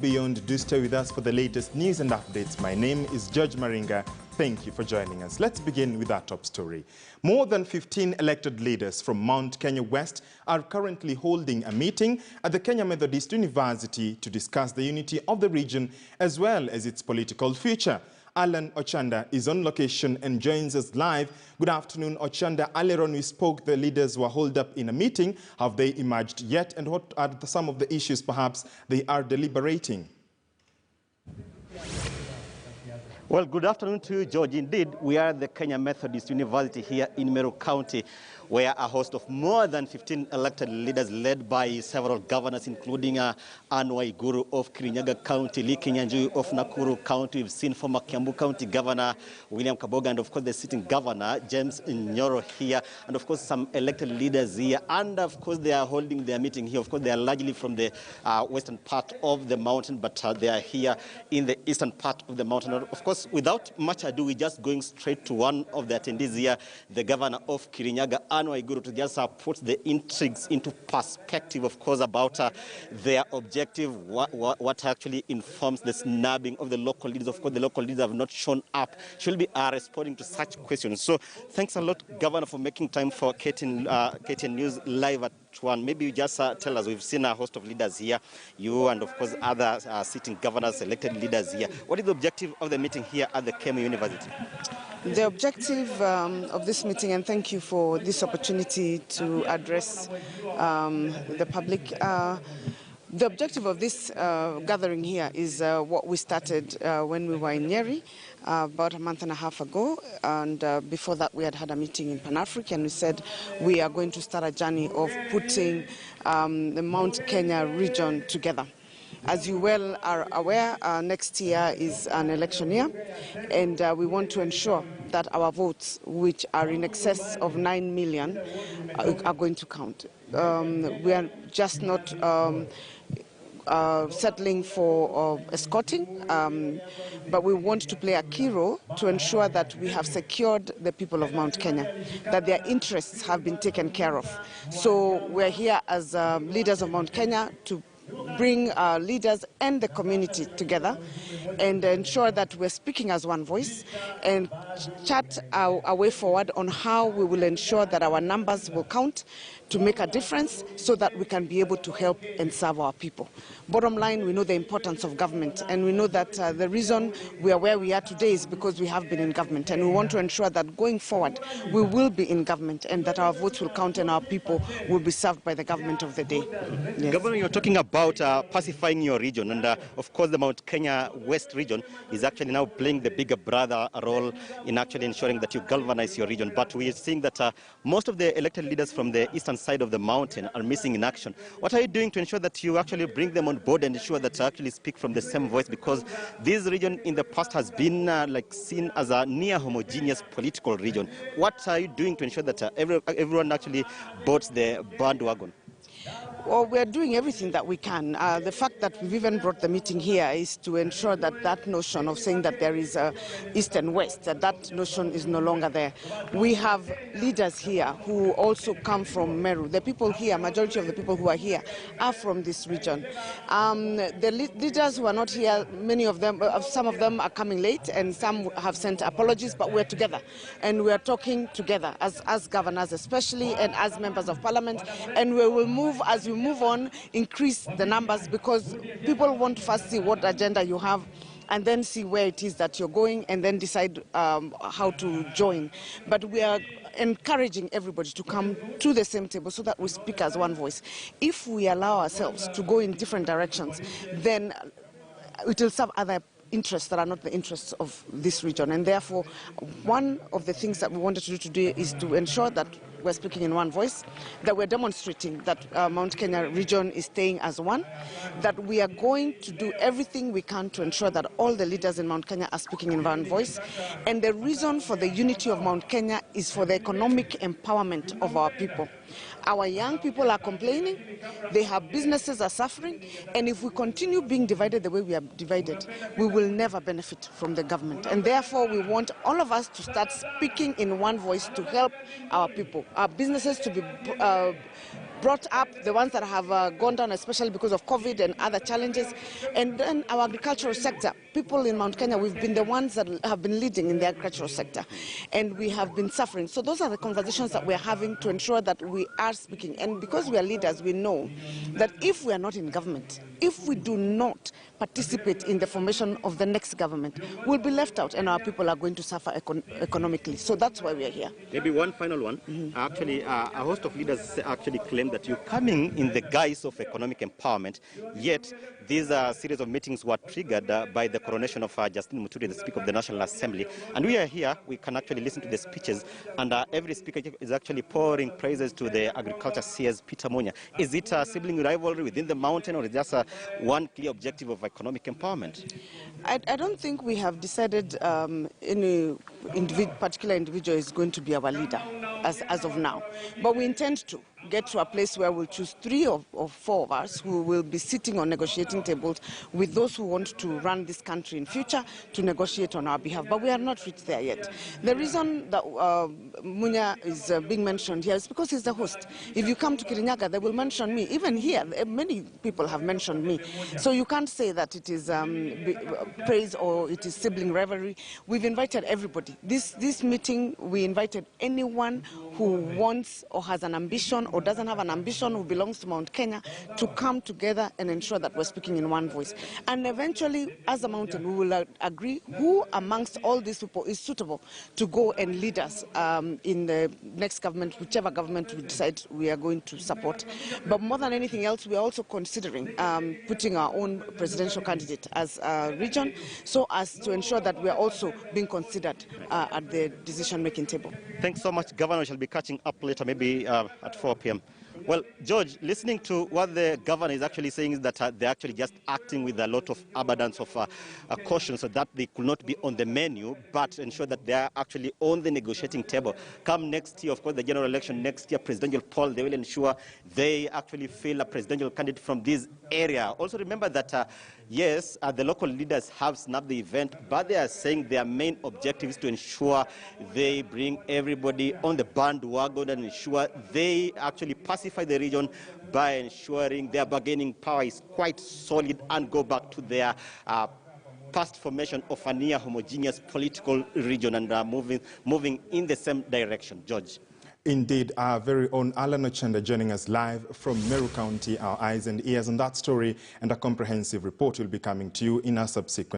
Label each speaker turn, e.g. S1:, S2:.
S1: Beyond, do stay with us for the latest news and updates. My name is George Maringa. Thank you for joining us. Let's begin with our top story. More than 15 elected leaders from Mount Kenya West are currently holding a meeting at the Kenya Methodist University to discuss the unity of the region as well as its political future. Alan Ochanda is on location and joins us live. Good afternoon, Ochanda. Earlier on we spoke, the leaders were holed up in a meeting. Have they emerged yet? And what are some of the issues perhaps they are deliberating?
S2: Well, good afternoon to you, George. Indeed, we are at the Kenya Methodist University here in Meru County, where a host of more than 15 elected leaders led by several governors, including Anne Waiguru of Kirinyaga County, Lee Kinyanjui of Nakuru County. We've seen former Kiambu County Governor William Kaboga, and of course the sitting governor, James Nyoro, here, and of course some elected leaders here. And of course they are holding their meeting here. Of course they are largely from the western part of the mountain, but they are here in the eastern part of the mountain. Of course, without much ado, we're just going straight to one of the attendees here, the governor of Kirinyaga, Anne Waiguru, to just put the intrigues into perspective, of course, about their objective, what actually informs the snubbing of the local leaders. Of course, the local leaders have not shown up. She'll be responding to such questions. So thanks a lot, Governor, for making time for KTN News Live at 1. Maybe you just tell us, we've seen a host of leaders here, you and of course other sitting governors, elected leaders here. What is the objective of the meeting here at the Kenya University?
S3: The objective of this meeting, and thank you for this opportunity to address the public. The objective of this gathering here is what we started when we were in Nyeri about a month and a half ago, and before that we had a meeting in Pan-Africa, and we said we are going to start a journey of putting the Mount Kenya region together. As you well are aware, next year is an election year, and we want to ensure that our votes, which are in excess of 9 million, are going to count. We are just not settling for escorting, but we want to play a key role to ensure that we have secured the people of Mount Kenya, that their interests have been taken care of. So we're here as leaders of Mount Kenya to bring our leaders and the community together and ensure that we're speaking as one voice and chart our way forward on how we will ensure that our numbers will count to make a difference so that we can be able to help and serve our people. Bottom line, we know the importance of government, and we know that the reason we are where we are today is because we have been in government, and we want to ensure that going forward we will be in government and that our votes will count and our people will be served by the government of the day. Yes.
S2: Governor, you're talking about pacifying your region, and of course the Mount Kenya West region is actually now playing the bigger brother role in actually ensuring that you galvanize your region. But we are seeing that most of the elected leaders from the eastern side of the mountain are missing in action. What are you doing to ensure that you actually bring them on board and ensure that you actually speak from the same voice? Because this region in the past has been seen as a near homogeneous political region. What are you doing to ensure that everyone actually boards the bandwagon?
S3: Well, we're doing everything that we can. The fact that we've even brought the meeting here is to ensure that that notion of saying that there is East and West, that notion is no longer there. We have leaders here who also come from Meru. The people here, majority of the people who are here, are from this region. The leaders who are not here, many of them, some of them are coming late, and some have sent apologies, but we're together. And we're talking together as governors especially, and as members of parliament, and we will move as we move on, increase the numbers, because people want to first see what agenda you have and then see where it is that you're going and then decide how to join. But we are encouraging everybody to come to the same table so that we speak as one voice. If we allow ourselves to go in different directions, then it will serve other interests that are not the interests of this region. And therefore, one of the things that we wanted to do today is to ensure that we're speaking in one voice, that we're demonstrating that Mount Kenya region is staying as one, that we are going to do everything we can to ensure that all the leaders in Mount Kenya are speaking in one voice. And the reason for the unity of Mount Kenya is for the economic empowerment of our people. Our young people are complaining, they have businesses are suffering, and if we continue being divided the way we are divided, we will never benefit from the government. And therefore, we want all of us to start speaking in one voice to help our people, our businesses to be brought up, the ones that have gone down, especially because of COVID and other challenges. And then our agricultural sector, people in Mount Kenya, we've been the ones that have been leading in the agricultural sector, and we have been suffering. So those are the conversations that we're having to ensure that we are speaking. And because we are leaders, we know that if we are not in government, if we do not participate in the formation of the next government, we'll be left out and our people are going to suffer economically. So that's why we are here.
S2: Maybe one final one. Actually, a host of leaders actually claim that you're coming in the guise of economic empowerment, yet these series of meetings were triggered by the coronation of Justin Muturi, the Speaker of the National Assembly. And we are here, we can actually listen to the speeches, and every speaker is actually pouring praises to the agriculture CS Peter Munya. Is it a sibling rivalry within the mountain, or is it just one clear objective of economic empowerment?
S3: I don't think we have decided any particular individual is going to be our leader as of now. But we intend to get to a place where we'll choose 3 or 4 of us who will be sitting on negotiating tables with those who want to run this country in future to negotiate on our behalf. But we are not reached there yet. The reason that Munya is being mentioned here is because he's the host. If you come to Kirinyaga, they will mention me. Even here, many people have mentioned me. So you can't say that it is praise or it is sibling rivalry. We've invited everybody. This meeting, we invited anyone who wants or has an ambition or doesn't have an ambition, who belongs to Mount Kenya, to come together and ensure that we're speaking in one voice. And eventually, as a mountain, we will agree who amongst all these people is suitable to go and lead us in the next government, whichever government we decide we are going to support. But more than anything else, we are also considering putting our own presidential candidate as a region, so as to ensure that we are also being considered at the decision-making table.
S2: Thanks so much, Governor. We shall be catching up later, maybe at 4 p.m. Well, George, listening to what the governor is actually saying is that they're actually just acting with a lot of abundance of caution, so that they could not be on the menu, but ensure that they are actually on the negotiating table. Come next year, of course, the general election next year, presidential poll, they will ensure they actually fill a presidential candidate from this area. Also remember that, yes, the local leaders have snapped the event, but they are saying their main objective is to ensure they bring everybody on the bandwagon and ensure they actually pacify the region by ensuring their bargaining power is quite solid and go back to their past formation of a near homogeneous political region and moving in the same direction. George.
S1: Indeed, our very own Alan Ochenda joining us live from Meru County, our eyes and ears on that story, and a comprehensive report will be coming to you in our subsequent